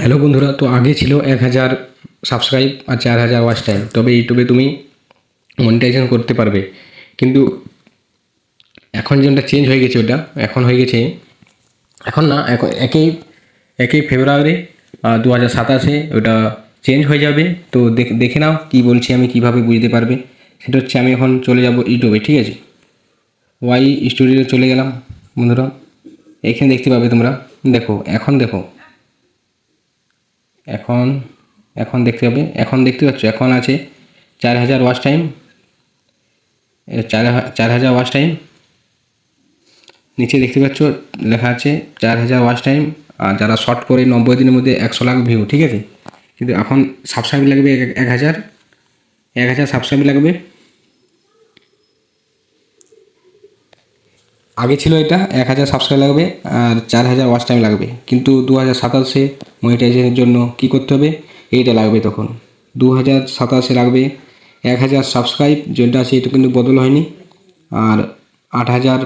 Hello বন্ধুরা, তো আগে ছিল 1000 সাবস্ক্রাইব আর 4000 ওয়াচ টাইম, তবে ইউটিউবে তুমি মনিটাইজেশন করতে পারবে। কিন্তু এখন যেটা চেঞ্জ হয়ে গেছে, ওটা এখন হয়ে গেছে, এখন না, এখন একই একই ফেব্রুয়ারি 2027 ওটা চেঞ্জ হয়ে যাবে। তো দেখে নাও কী বলছি আমি, কীভাবে বুঝতে পারবে সেটা হচ্ছে, আমি এখন চলে যাব ইউটিউবে, ঠিক আছে। ওয়াই স্টুডিওতে চলে গেলাম বন্ধুরা। এখানে দেখতে পাবে তোমরা, দেখো এখন, দেখো এখন এখন দেখতে পাবে, এখন দেখতে পাচ্ছ, এখন আছে 4000 ওয়াচ টাইম, 4000 ওয়াচ টাইম। নিচে দেখতে পাচ্ছ লেখা আছে 4000 ওয়াচ টাইম। আর যারা শর্ট করে 90 দিনের মধ্যে 100 লাখ ভিউ, ঠিক আছে। কিন্তু এখন সাবস্ক্রাইব লাগবে 1000 সাবস্ক্রাইব লাগবে। আগে ছিল এটা 1000 সাবস্ক্রাইব লাগবে আর 4000 ওয়াচ টাইম লাগবে। কিন্তু 2027 মনিটাইজেশনের জন্য কী করতে হবে, এইটা লাগবে তখন। 2027 লাগবে 1000 সাবস্ক্রাইব, যেটা আছে এটা কিন্তু বদল হয়নি। আর 8000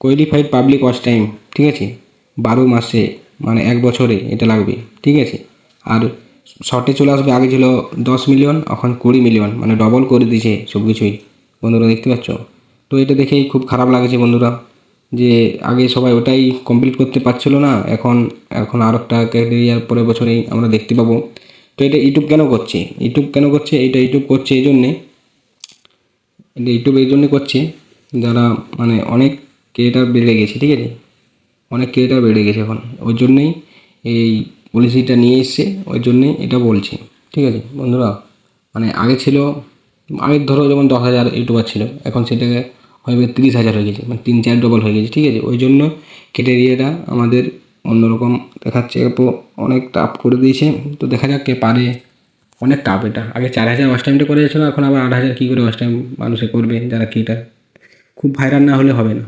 কোয়ালিফাইড পাবলিক ওয়াচ টাইম, ঠিক আছে। 12 মাসে মানে 1 বছরে এটা লাগবে, ঠিক আছে। আর শর্টে চলে আসবে, আগে ছিল 10 মিলিয়ন, এখন 20 মিলিয়ন, মানে ডবল করে দিয়েছে সব কিছুই বন্ধুরা, দেখতে পাচ্ছ। তো এটা দেখেই খুব খারাপ লাগছে বন্ধুরা, যে আগে সবাই ওটাই কমপ্লিট করতে পারছিল না, এখন এখন আর একটা ক্যারিয়ার পরের বছরেই আমরা দেখতে পাবো। তো এটা ইউটিউব কেন করছে, এটা ইউটিউব করছে এই জন্যে, এটা ইউটিউব এই জন্যে করছে, যারা মানে অনেক ক্রিয়েটার বেড়ে গেছে, ঠিক আছে। অনেক ক্রিয়েটার বেড়ে গেছে এখন, ওই জন্যেই এই পলিসিটা নিয়ে এসছে, ওই জন্যেই এটা বলছি, ঠিক আছে বন্ধুরা। মানে আগে ছিল, আগের ধরো যেমন 10,000 ইউটিউবার ছিল, এখন সেটাকে হয়ে 30,000 হয়ে গেছে, মানে 3-4 ডবল হয়ে গেছে, ঠিক আছে। ওই জন্য ক্রাইটেরিয়াটা আমাদের অন্যরকম দেখাচ্ছে, এরপর অনেক টাফ করে দিয়েছে। তো দেখা যাক কে পারে, অনেক টাফ এটা। আগে 4000 ওয়াচ টাইমটা করে যাচ্ছিলো, এখন আবার 8000 কী করে ওয়াচ টাইম মানুষে করবে যারা ক্রিয়েটার। খুব ভাইরাল না হলে হবে না।